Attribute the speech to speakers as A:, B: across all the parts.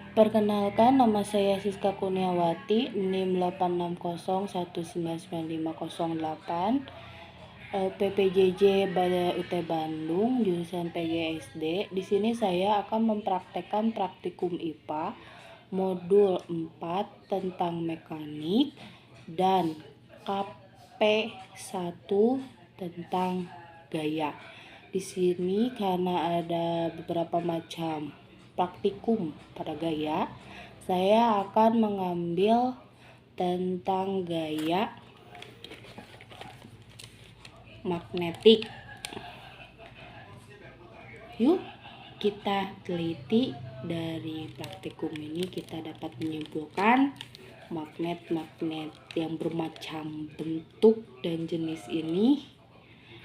A: Perkenalkan, nama saya Siska Kurniawati, NIM 860199508, PPJJ UT Bandung, jurusan PGSD. Di sini saya akan mempraktekkan praktikum IPA modul 4 tentang mekanik dan KP1 tentang gaya. Di sini karena ada beberapa macam praktikum pada gaya, saya akan mengambil tentang gaya magnetik. Yuk kita teliti. Dari praktikum ini kita dapat menyimpulkan magnet-magnet yang bermacam bentuk dan jenis ini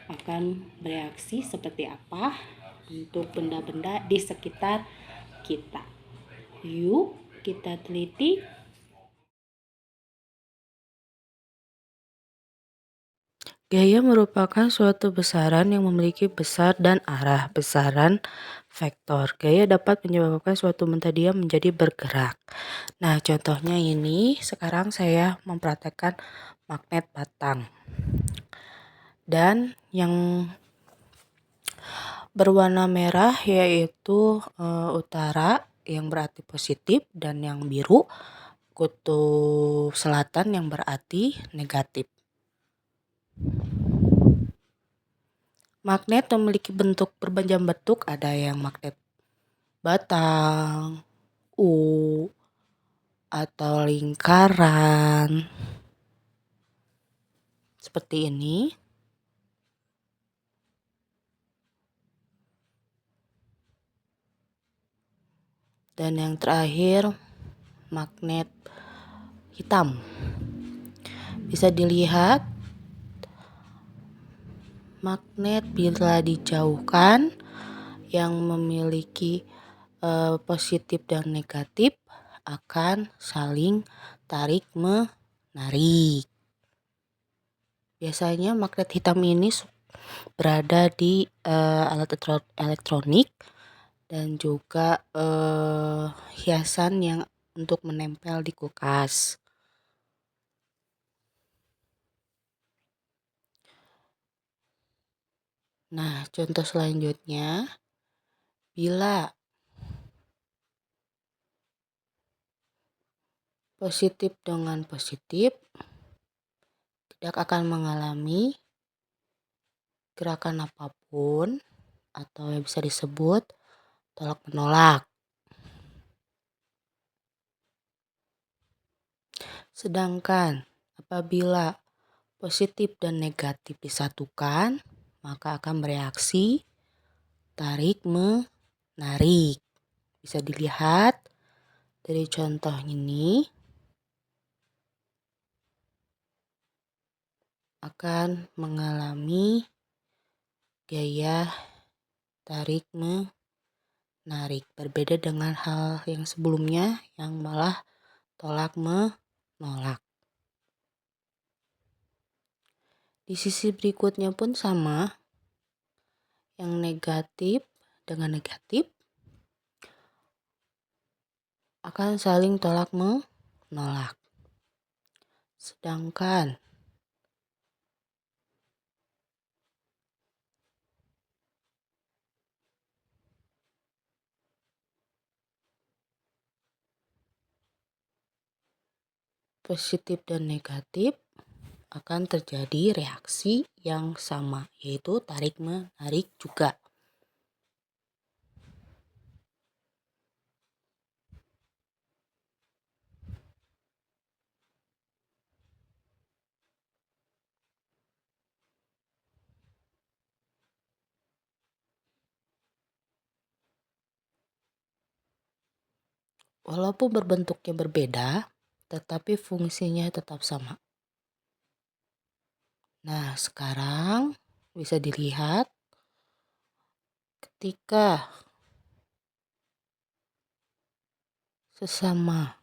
A: akan bereaksi seperti apa untuk benda-benda di sekitar kita. Yuk kita teliti.
B: Gaya merupakan suatu besaran yang memiliki besar dan arah besaran vektor. Gaya dapat menyebabkan suatu benda diam menjadi bergerak. Nah, contohnya ini sekarang saya mempraktekkan magnet batang. Dan yang berwarna merah yaitu utara yang berarti positif, dan yang biru kutub selatan yang berarti negatif. Magnet memiliki bentuk bermacam bentuk, ada yang magnet batang, U, atau lingkaran seperti ini. Dan yang terakhir magnet hitam. Bisa dilihat magnet bila dijauhkan yang memiliki positif dan negatif akan saling tarik menarik. Biasanya magnet hitam ini berada di alat elektronik dan juga hiasan yang untuk menempel di kulkas. Nah, contoh selanjutnya, bila positif dengan positif tidak akan mengalami gerakan apapun atau yang bisa disebut tolak menolak. Sedangkan apabila positif dan negatif disatukan, maka akan bereaksi tarik menarik. Bisa dilihat dari contoh ini akan mengalami gaya tarik menarik, berbeda dengan hal yang sebelumnya yang malah tolak menolak. Di sisi berikutnya pun sama, yang negatif dengan negatif akan saling tolak menolak. Sedangkan positif dan negatif akan terjadi reaksi yang sama, yaitu tarik menarik juga. Walaupun berbentuknya berbeda, tetapi fungsinya tetap sama. Nah, sekarang bisa dilihat ketika sesama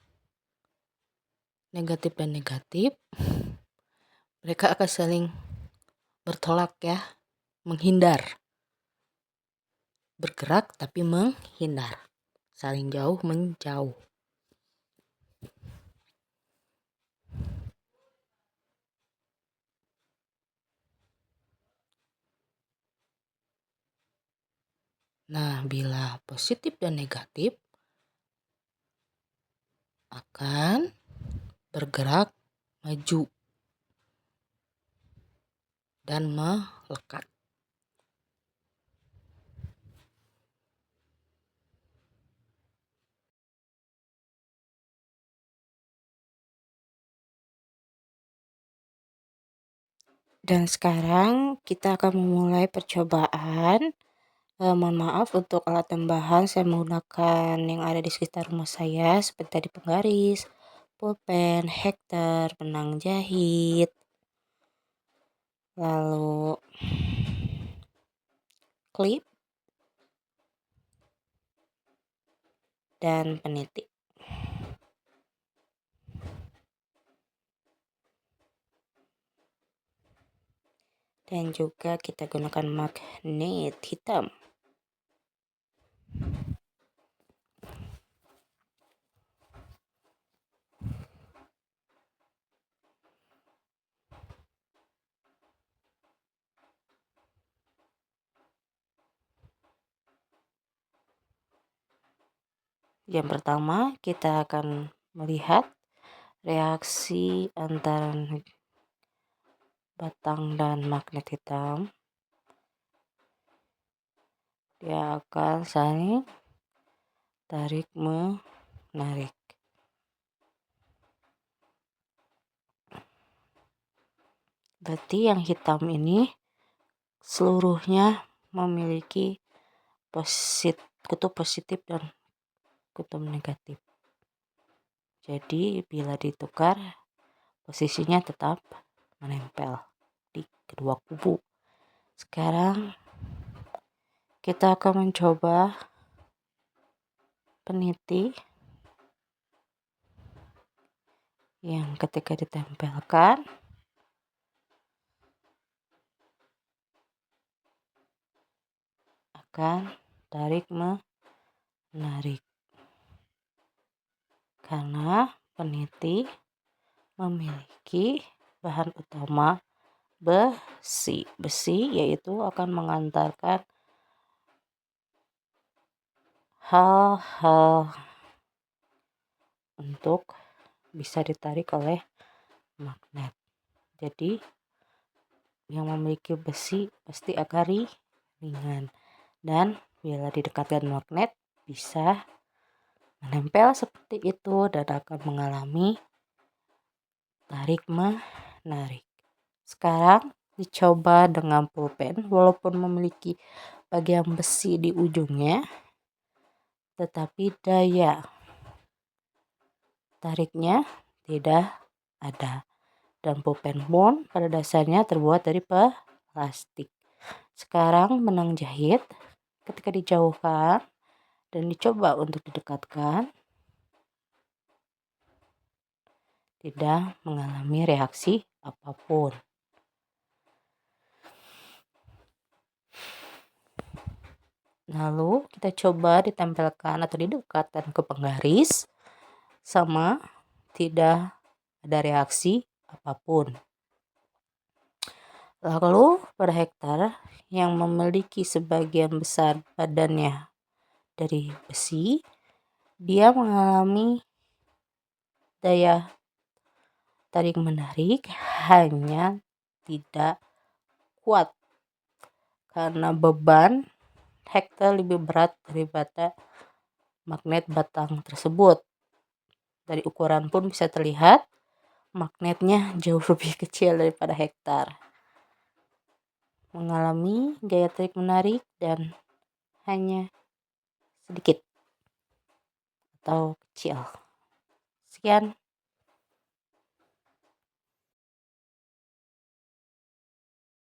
B: negatif dan negatif, mereka akan saling bertolak ya, menghindar. Bergerak tapi menghindar, saling jauh menjauh. Nah, bila positif dan negatif akan bergerak maju dan melekat. Dan sekarang kita akan memulai percobaan. Mohon maaf untuk alat tambahan, saya menggunakan yang ada di sekitar rumah saya seperti tadi penggaris, pulpen, hektar, benang jahit, lalu klip, dan peniti. Dan juga kita gunakan magnet hitam. Yang pertama, kita akan melihat reaksi antara batang dan magnet hitam. Dia akan saling tarik menarik. Berarti yang hitam ini seluruhnya memiliki kutub positif dan kutub negatif. Jadi bila ditukar, posisinya tetap menempel di kedua kubu. Sekarang kita akan mencoba peniti yang ketika ditempelkan akan tarik menarik, karena peniti memiliki bahan utama besi. Besi yaitu akan mengantarkan hal-hal untuk bisa ditarik oleh magnet. Jadi yang memiliki besi pasti akan ringan, dan bila didekatkan magnet bisa menempel seperti itu dan akan mengalami tarik menarik. Sekarang dicoba dengan pulpen, walaupun memiliki bagian besi di ujungnya, tetapi daya tariknya tidak ada. Dan pulpen pun pada dasarnya terbuat dari plastik. Sekarang benang jahit ketika dijauhkan dan dicoba untuk didekatkan, tidak mengalami reaksi apapun. Lalu kita coba ditempelkan atau didekatkan ke penggaris, sama tidak ada reaksi apapun. Lalu pada hektar yang memiliki sebagian besar badannya dari besi, dia mengalami daya tarik menarik, hanya tidak kuat karena beban hektar lebih berat daripada magnet batang tersebut. Dari ukuran pun bisa terlihat magnetnya jauh lebih kecil daripada hektar. Mengalami gaya tarik menarik dan hanya sedikit atau kecil. Sekian.